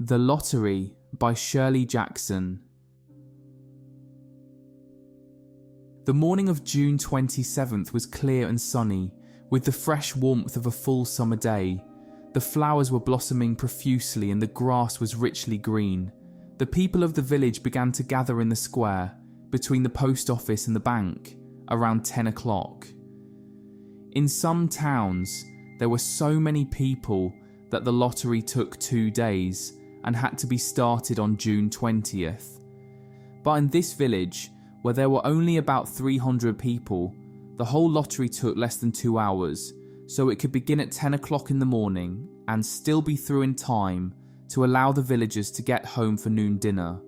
The Lottery by Shirley Jackson. The morning of June 27th was clear and sunny, with the fresh warmth of a full summer day. The flowers were blossoming profusely and the grass was richly green. The people of the village began to gather in the square, between the post office and the bank, around 10 o'clock. In some towns, there were so many people that the lottery took 2 days and had to be started on June 20th. But in this village, where there were only about 300 people, the whole lottery took less than 2 hours, so it could begin at 10 o'clock in the morning and still be through in time to allow the villagers to get home for noon dinner.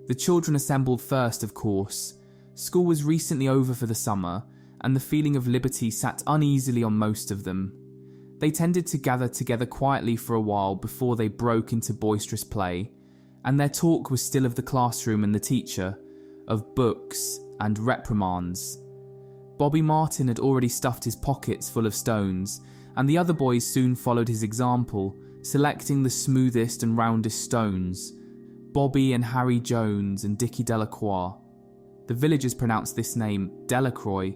The children assembled first, of course. School was recently over for the summer, and the feeling of liberty sat uneasily on most of them. They tended to gather together quietly for a while before they broke into boisterous play, and their talk was still of the classroom and the teacher, of books and reprimands. Bobby Martin had already stuffed his pockets full of stones, and the other boys soon followed his example, selecting the smoothest and roundest stones. Bobby and Harry Jones and Dickie Delacroix, the villagers pronounced this name Delacroix,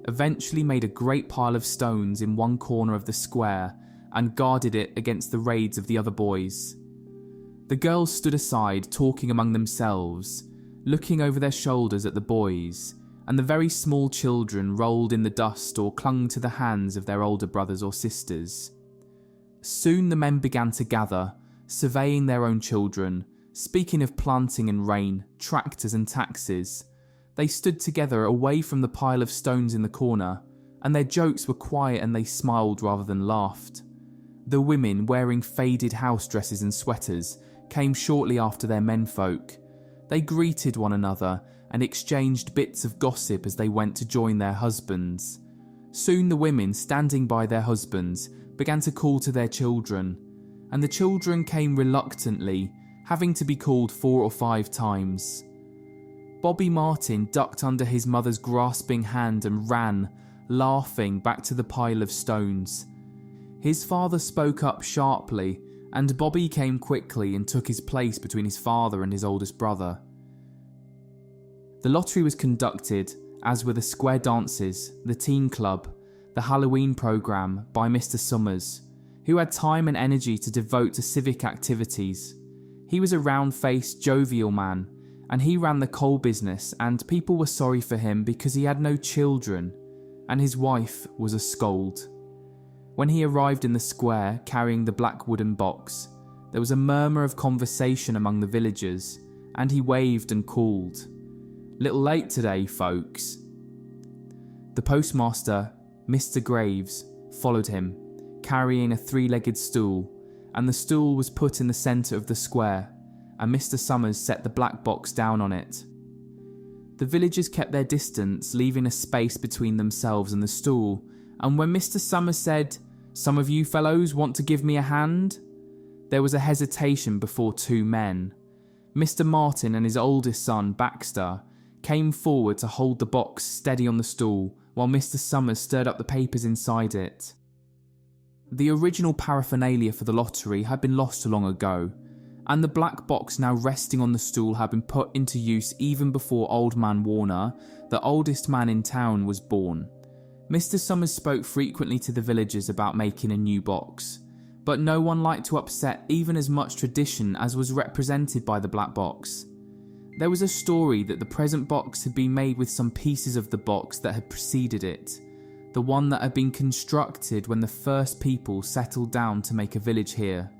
eventually made a great pile of stones in one corner of the square and guarded it against the raids of the other boys. The girls stood aside, talking among themselves, looking over their shoulders at the boys, and the very small children rolled in the dust or clung to the hands of their older brothers or sisters. Soon the men began to gather, surveying their own children, speaking of planting and rain, tractors and taxes. They stood together away from the pile of stones in the corner, and their jokes were quiet and they smiled rather than laughed. The women, wearing faded house dresses and sweaters, came shortly after their menfolk. They greeted one another and exchanged bits of gossip as they went to join their husbands. Soon the women, standing by their husbands, began to call to their children, and the children came reluctantly, having to be called 4 or 5 times. Bobby Martin ducked under his mother's grasping hand and ran, laughing, back to the pile of stones. His father spoke up sharply, and Bobby came quickly and took his place between his father and his oldest brother. The lottery was conducted, as were the square dances, the teen club, the Halloween programme, by Mr. Summers, who had time and energy to devote to civic activities. He was a round-faced, jovial man, and he ran the coal business, and people were sorry for him because he had no children, and his wife was a scold. When he arrived in the square carrying the black wooden box, there was a murmur of conversation among the villagers, and he waved and called, "Little late today, folks." The postmaster, Mr. Graves, followed him, carrying a 3-legged stool, and the stool was put in the centre of the square, and Mr. Summers set the black box down on it. The villagers kept their distance, leaving a space between themselves and the stool, and when Mr. Summers said, "Some of you fellows want to give me a hand?" there was a hesitation before 2 men. Mr. Martin and his oldest son, Baxter, came forward to hold the box steady on the stool, while Mr. Summers stirred up the papers inside it. The original paraphernalia for the lottery had been lost long ago, and the black box now resting on the stool had been put into use even before Old Man Warner, the oldest man in town, was born. Mr. Summers spoke frequently to the villagers about making a new box, but no one liked to upset even as much tradition as was represented by the black box. There was a story that the present box had been made with some pieces of the box that had preceded it, the one that had been constructed when the first people settled down to make a village here.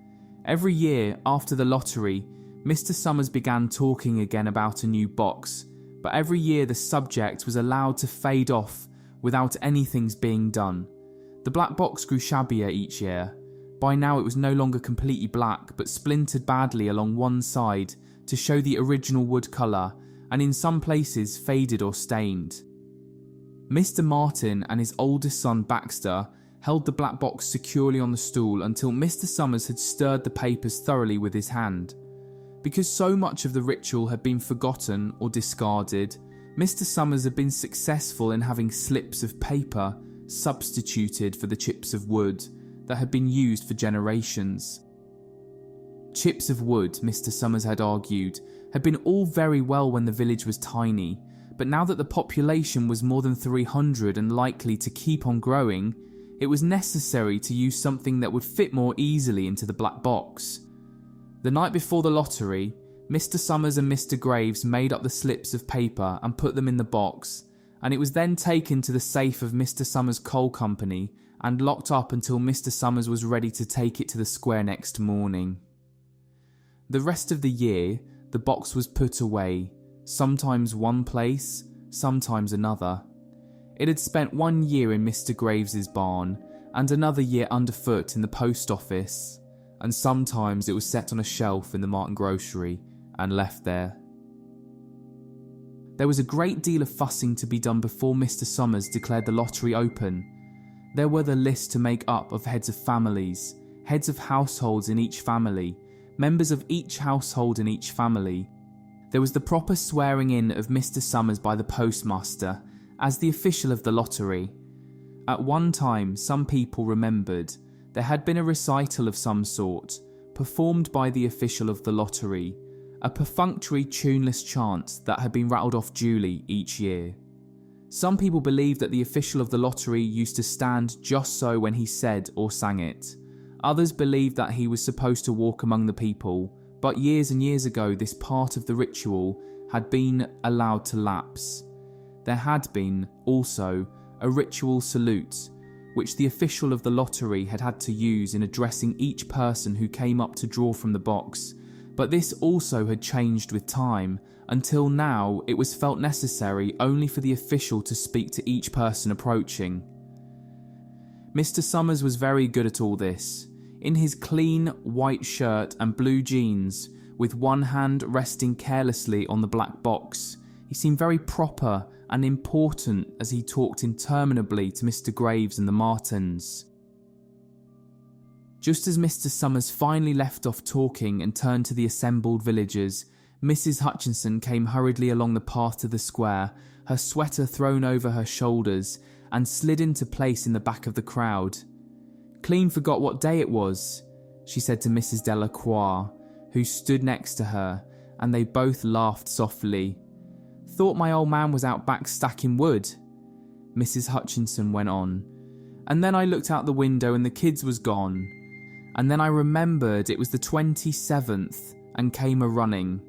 Every year after the lottery, Mr. Summers began talking again about a new box, but every year the subject was allowed to fade off without anything's being done. The black box grew shabbier each year. By now it was no longer completely black, but splintered badly along one side to show the original wood colour, and in some places faded or stained. Mr. Martin and his oldest son Baxter held the black box securely on the stool until Mr. Summers had stirred the papers thoroughly with his hand. Because so much of the ritual had been forgotten or discarded, Mr. Summers had been successful in having slips of paper substituted for the chips of wood that had been used for generations. Chips of wood, Mr. Summers had argued, had been all very well when the village was tiny, but now that the population was more than 300 and likely to keep on growing, it was necessary to use something that would fit more easily into the black box. The night before the lottery, Mr. Summers and Mr. Graves made up the slips of paper and put them in the box, and it was then taken to the safe of Mr. Summers' coal company and locked up until Mr. Summers was ready to take it to the square next morning. The rest of the year, the box was put away, sometimes one place, sometimes another. It had spent 1 year in Mr. Graves's barn and another year underfoot in the post office, and sometimes it was set on a shelf in the Martin grocery and left there. There was a great deal of fussing to be done before Mr. Summers declared the lottery open. There were the lists to make up of heads of families, heads of households in each family, members of each household in each family. There was the proper swearing in of Mr. Summers by the postmaster as the official of the lottery. At one time, some people remembered there had been a recital of some sort, performed by the official of the lottery, a perfunctory tuneless chant that had been rattled off duly each year. Some people believed that the official of the lottery used to stand just so when he said or sang it. Others believed that he was supposed to walk among the people, but years and years ago this part of the ritual had been allowed to lapse. There had been, also, a ritual salute, which the official of the lottery had had to use in addressing each person who came up to draw from the box, but this also had changed with time, until now it was felt necessary only for the official to speak to each person approaching. Mr. Summers was very good at all this. In his clean white shirt and blue jeans, with one hand resting carelessly on the black box, he seemed very proper and important as he talked interminably to Mr. Graves and the Martins. Just as Mr. Summers finally left off talking and turned to the assembled villagers, Mrs. Hutchinson came hurriedly along the path to the square, her sweater thrown over her shoulders, and slid into place in the back of the crowd. "Clean forgot what day it was," she said to Mrs. Delacroix, who stood next to her, and they both laughed softly. "Thought my old man was out back stacking wood," Mrs. Hutchinson went on. "And then I looked out the window and the kids was gone. And then I remembered it was the 27th and came a-running."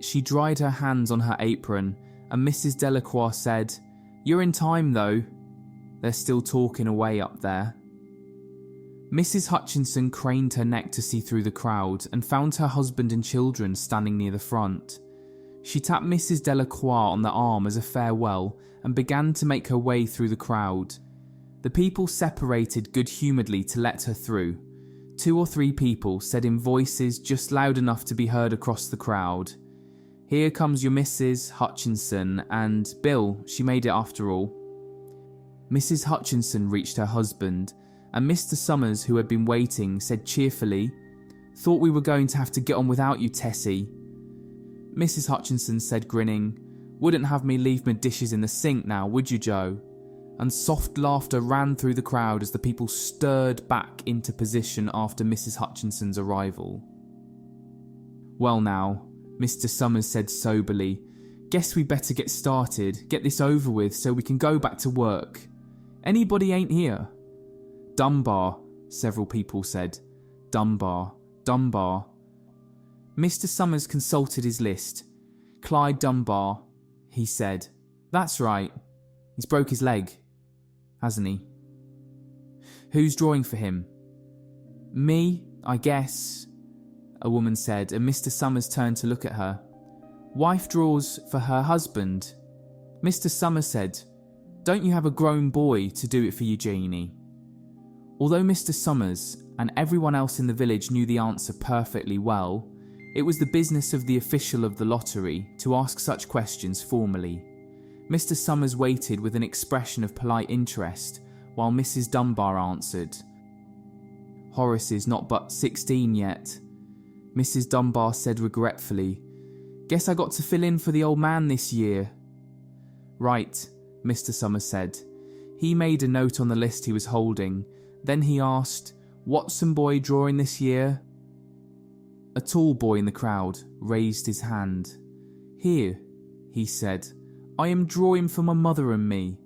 She dried her hands on her apron, and Mrs. Delacroix said, "You're in time though. They're still talking away up there." Mrs. Hutchinson craned her neck to see through the crowd and found her husband and children standing near the front. She tapped Mrs. Delacroix on the arm as a farewell and began to make her way through the crowd. The people separated good-humouredly to let her through. 2 or 3 people said in voices just loud enough to be heard across the crowd, "Here comes your Mrs. Hutchinson, and Bill, she made it after all." Mrs. Hutchinson reached her husband, and Mr. Summers, who had been waiting, said cheerfully, "Thought we were going to have to get on without you, Tessie." Mrs. Hutchinson said, grinning, "Wouldn't have me leave my dishes in the sink now, would you, Joe?" And soft laughter ran through the crowd as the people stirred back into position after Mrs. Hutchinson's arrival. "Well now," Mr. Summers said soberly, "guess we better get started, get this over with so we can go back to work. Anybody ain't here?" "Dunbar," several people said. "Dunbar, Dunbar." Mr. Summers consulted his list. "Clyde Dunbar," he said. "That's right. He's broke his leg, hasn't he?" "Who's drawing for him?" "Me, I guess," a woman said, and Mr. Summers turned to look at her. "Wife draws for her husband." Mr. Summers said, "Don't you have a grown boy to do it for you, Jeannie?" Although Mr. Summers and everyone else in the village knew the answer perfectly well, it was the business of the official of the lottery to ask such questions formally. Mr. Summers waited with an expression of polite interest while Mrs. Dunbar answered. "Horace is not but 16 yet," Mrs. Dunbar said regretfully. "Guess I got to fill in for the old man this year." "Right," Mr. Summers said. He made a note on the list he was holding. Then he asked, "Watson boy drawing this year?" A tall boy in the crowd raised his hand. "Here," he said, "I am drawing for my mother and me."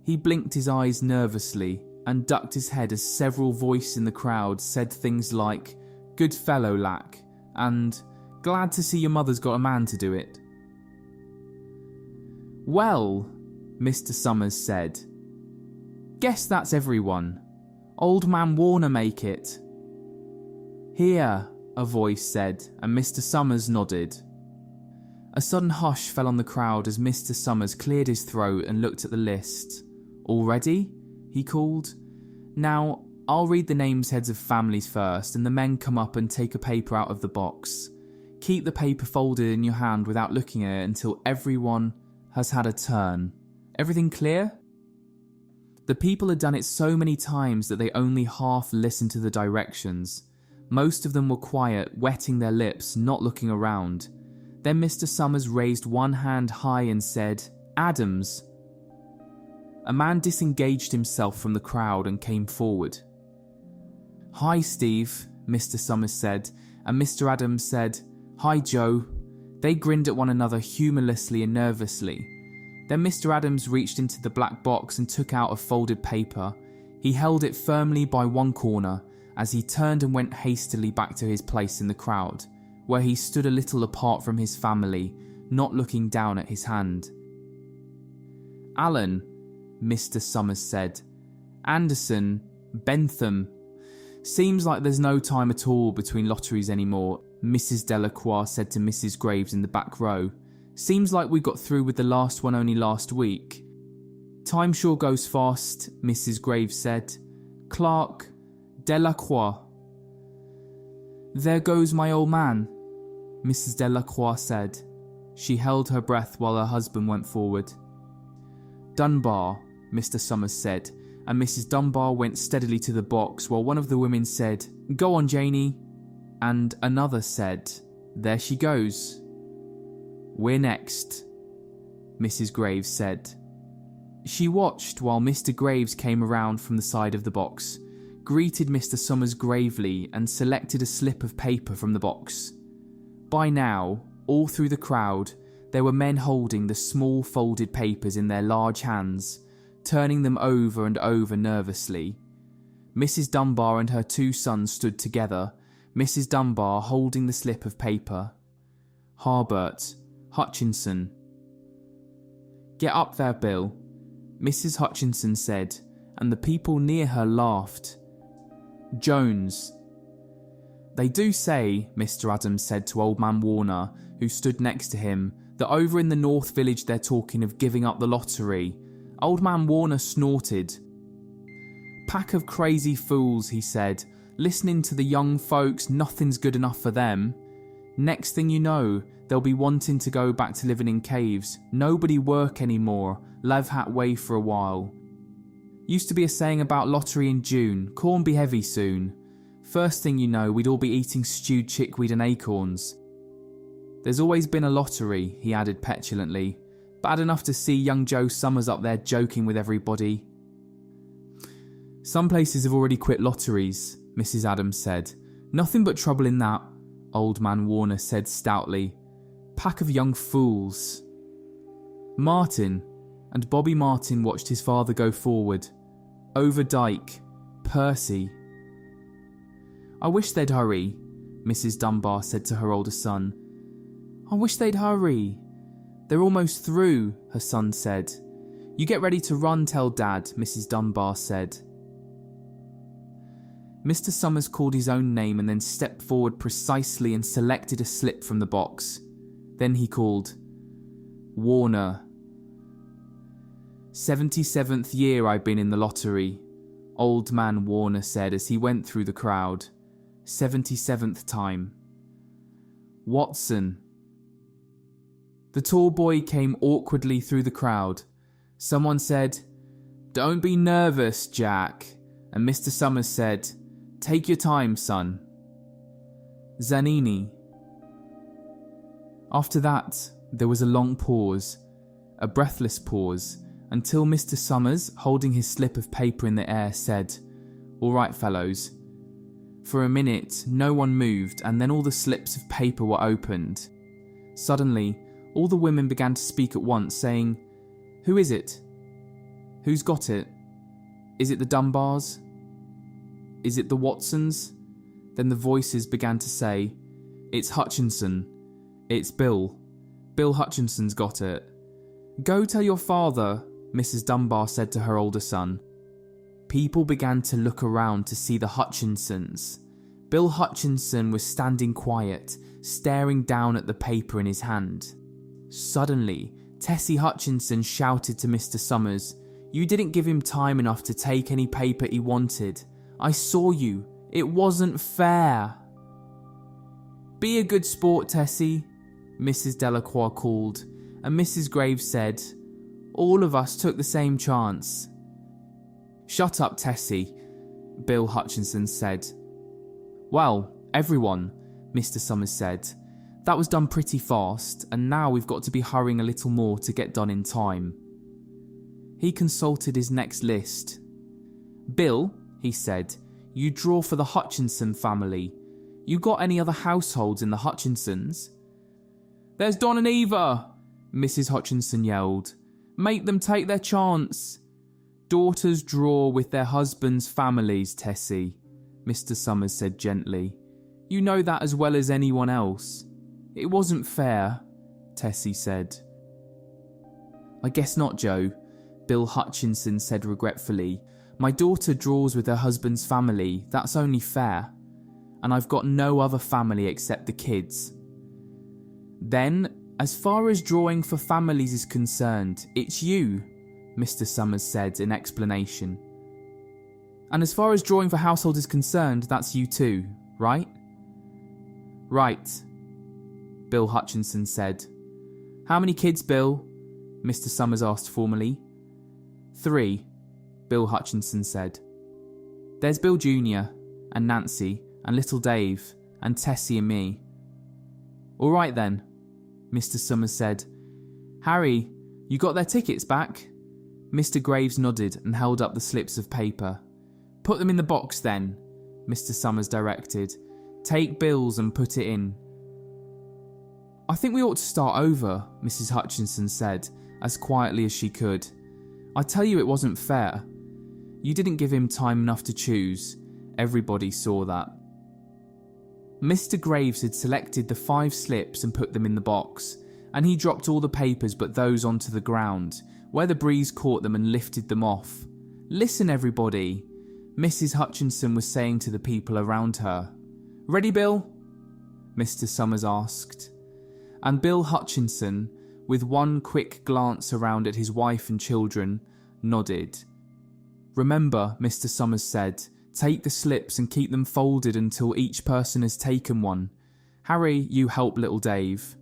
He blinked his eyes nervously and ducked his head as several voices in the crowd said things like, "Good fellow, lack," and "Glad to see your mother's got a man to do it." "Well," Mr. Summers said, "guess that's everyone. Old man Warner make it." "Here," a voice said, and Mr. Summers nodded. A sudden hush fell on the crowd as Mr. Summers cleared his throat and looked at the list. "All ready?" he called. "Now, I'll read the names heads of families first, and the men come up and take a paper out of the box. Keep the paper folded in your hand without looking at it until everyone has had a turn. Everything clear?" The people had done it so many times that they only half listened to the directions. Most of them were quiet, wetting their lips, not looking around. Then Mr. Summers raised one hand high and said, "Adams." A man disengaged himself from the crowd and came forward. "Hi, Steve," Mr. Summers said, and Mr. Adams said, "Hi, Joe." They grinned at one another humorlessly and nervously. Then Mr. Adams reached into the black box and took out a folded paper. He held it firmly by one corner as he turned and went hastily back to his place in the crowd, where he stood a little apart from his family, not looking down at his hand. "Allen," Mr. Summers said. "Anderson, Bentham. Seems like there's no time at all between lotteries anymore," Mrs. Delacroix said to Mrs. Graves in the back row. "Seems like we got through with the last one only last week." "Time sure goes fast," Mrs. Graves said. "Clark, Delacroix." "There goes my old man," Mrs. Delacroix said. She held her breath while her husband went forward. "Dunbar," Mr. Summers said, and Mrs. Dunbar went steadily to the box while one of the women said, "Go on, Janie," and another said, "There she goes." "We're next," Mrs. Graves said. She watched while Mr. Graves came around from the side of the box, greeted Mr. Summers gravely and selected a slip of paper from the box. By now, all through the crowd, there were men holding the small folded papers in their large hands, turning them over and over nervously. Mrs. Dunbar and her two sons stood together, Mrs. Dunbar holding the slip of paper. "Harbert, Hutchinson." "Get up there, Bill," Mrs. Hutchinson said, and the people near her laughed. "Jones." "They do say," Mr. Adams said to old man Warner, who stood next to him, "that over in the North Village they're talking of giving up the lottery." Old man Warner snorted. "Pack of crazy fools," he said. "Listening to the young folks, nothing's good enough for them. Next thing you know, they'll be wanting to go back to living in caves. Nobody work anymore. Live hat way for a while. Used to be a saying about lottery in June, corn be heavy soon. First thing you know, we'd all be eating stewed chickweed and acorns. There's always been a lottery," he added petulantly. "Bad enough to see young Joe Summers up there joking with everybody." "Some places have already quit lotteries," Mrs. Adams said. "Nothing but trouble in that," old man Warner said stoutly. "Pack of young fools." Martin, and Bobby Martin watched his father go forward. Over Dyke, Percy. "I wish they'd hurry," Mrs. Dunbar said to her older son. "I wish they'd hurry." "They're almost through," her son said. "You get ready to run, tell Dad," Mrs. Dunbar said. Mr. Summers called his own name and then stepped forward precisely and selected a slip from the box. Then he called, "Warner." 77th year I've been in the lottery," old man Warner said as he went through the crowd. 77th time. "Watson." The tall boy came awkwardly through the crowd. Someone said, "Don't be nervous, Jack," and Mr. Summers said, "Take your time, son." "Zanini." After that, there was a long pause, a breathless pause, until Mr. Summers, holding his slip of paper in the air, said, "All right, fellows. For a minute, no one moved, and then all the slips of paper were opened. Suddenly, all the women began to speak at once, saying, "Who is it? Who's got it? Is it the Dunbars? Is it the Watsons?" Then the voices began to say, "It's Hutchinson. It's Bill. Bill Hutchinson's got it." "Go tell your father," Mrs. Dunbar said to her older son. People began to look around to see the Hutchinsons. Bill Hutchinson was standing quiet, staring down at the paper in his hand. Suddenly, Tessie Hutchinson shouted to Mr. Summers, "You didn't give him time enough to take any paper he wanted. I saw you. It wasn't fair." "Be a good sport, Tessie," Mrs. Delacroix called, and Mrs. Graves said, "All of us took the same chance." "Shut up, Tessie," Bill Hutchinson said. "Well, everyone," Mr. Summers said. "That was done pretty fast, and now we've got to be hurrying a little more to get done in time." He consulted his next list. "Bill," he said, "you draw for the Hutchinson family. You got any other households in the Hutchinsons?" "There's Don and Eva," Mrs. Hutchinson yelled. "Make them take their chance." "Daughters draw with their husbands' families, Tessie," Mr. Summers said gently. "You know that as well as anyone else." "It wasn't fair," Tessie said. "I guess not, Joe," Bill Hutchinson said regretfully. "My daughter draws with her husband's family, that's only fair. And I've got no other family except the kids." "Then, as far as drawing for families is concerned, it's you," Mr. Summers said in explanation. "And as far as drawing for households is concerned, that's you too, right?" "Right," Bill Hutchinson said. "How many kids, Bill?" Mr. Summers asked formally. "3, Bill Hutchinson said. "There's Bill Jr. and Nancy and little Dave and Tessie and me." "All right then," Mr. Summers said. "Harry, you got their tickets back?" Mr. Graves nodded and held up the slips of paper. "Put them in the box then," Mr. Summers directed. "Take Bill's and put it in." "I think we ought to start over," Mrs. Hutchinson said, as quietly as she could. "I tell you it wasn't fair. You didn't give him time enough to choose. Everybody saw that." Mr. Graves had selected the 5 slips and put them in the box, and he dropped all the papers but those onto the ground, where the breeze caught them and lifted them off. "Listen, everybody," Mrs. Hutchinson was saying to the people around her. "Ready, Bill?" Mr. Summers asked. And Bill Hutchinson, with one quick glance around at his wife and children, nodded. "Remember," Mr. Summers said, "take the slips and keep them folded until each person has taken one. Harry, you help little Dave."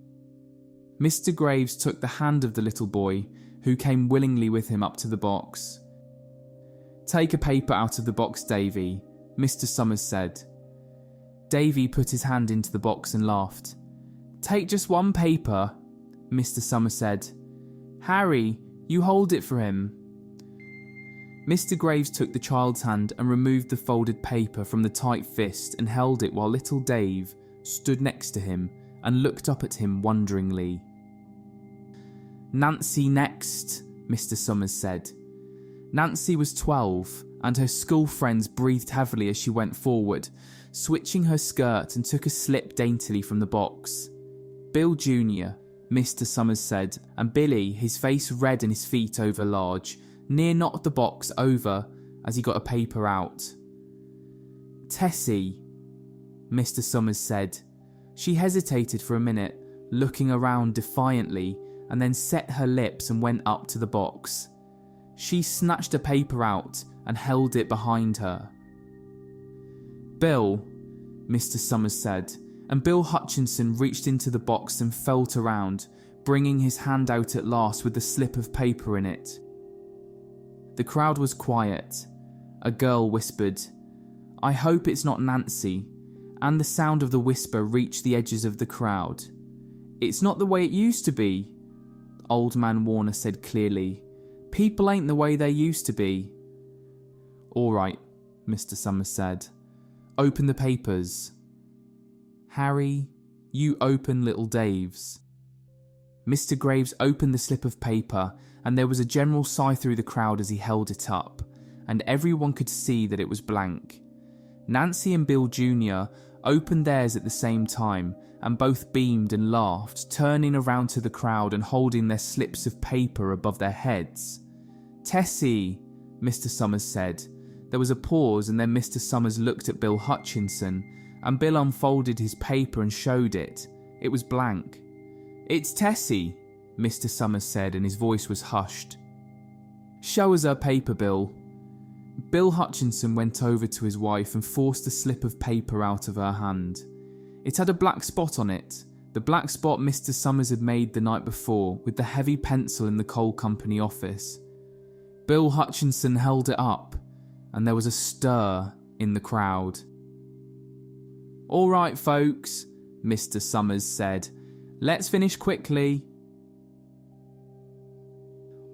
Mr. Graves took the hand of the little boy, who came willingly with him up to the box. "Take a paper out of the box, Davy," Mr. Summers said. Davy put his hand into the box and laughed. "Take just one paper," Mr. Summers said. "Harry, you hold it for him." Mr. Graves took the child's hand and removed the folded paper from the tight fist and held it while little Dave stood next to him and looked up at him wonderingly. "Nancy next," Mr. Summers said. Nancy was 12, and her school friends breathed heavily as she went forward, switching her skirt, and took a slip daintily from the box. "Bill Jr., Mr. Summers said, and Billy, his face red and his feet over large, near knocked the box over as he got a paper out. "Tessie," Mr. Summers said. She hesitated for a minute, looking around defiantly, and then set her lips and went up to the box. She snatched a paper out and held it behind her. "Bill," Mr. Summers said, and Bill Hutchinson reached into the box and felt around, bringing his hand out at last with the slip of paper in it. The crowd was quiet. A girl whispered, "I hope it's not Nancy," and the sound of the whisper reached the edges of the crowd. "It's not the way it used to be," Old Man Warner said clearly. "People ain't the way they used to be." "All right," Mr. Summers said. open the papers." "Harry, you open little Dave's." Mr. Graves opened the slip of paper, and there was a general sigh through the crowd as he held it up, and everyone could see that it was blank. Nancy and Bill Jr. opened theirs at the same time, and both beamed and laughed, turning around to the crowd and holding their slips of paper above their heads. "Tessie," Mr. Summers said. There was a pause, and then Mr. Summers looked at Bill Hutchinson, and Bill unfolded his paper and showed it. It was blank. "It's Tessie," Mr. Summers said, and his voice was hushed. "Show us her paper, Bill." Bill Hutchinson went over to his wife and forced a slip of paper out of her hand. It had a black spot on it, the black spot Mr. Summers had made the night before with the heavy pencil in the coal company office. Bill Hutchinson held it up, and there was a stir in the crowd. "All right, folks," Mr. Summers said. "Let's finish quickly."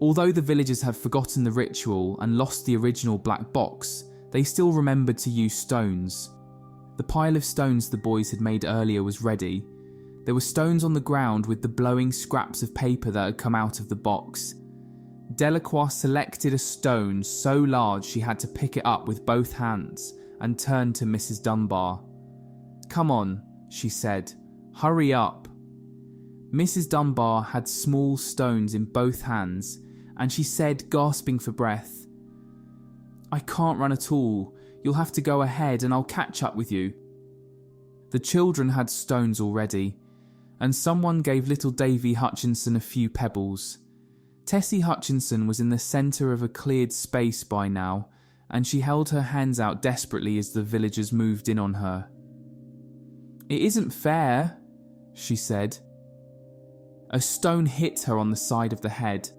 Although the villagers had forgotten the ritual and lost the original black box, they still remembered to use stones. The pile of stones the boys had made earlier was ready. There were stones on the ground with the blowing scraps of paper that had come out of the box. Delacroix selected a stone so large she had to pick it up with both hands and turned to Mrs. Dunbar. "Come on," she said. "Hurry up." Mrs. Dunbar had small stones in both hands, and she said, gasping for breath, "I can't run at all. You'll have to go ahead and I'll catch up with you." The children had stones already, and someone gave little Davy Hutchinson a few pebbles. Tessie Hutchinson was in the centre of a cleared space by now, and she held her hands out desperately as the villagers moved in on her. "It isn't fair," she said. A stone hit her on the side of the head.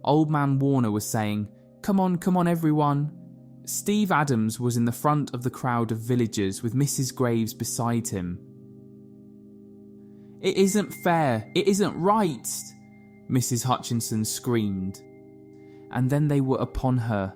Old Man Warner was saying, come on everyone." Steve Adams was in the front of the crowd of villagers with Mrs. Graves beside him. "It isn't fair, it isn't right," Mrs. Hutchinson screamed. And then they were upon her.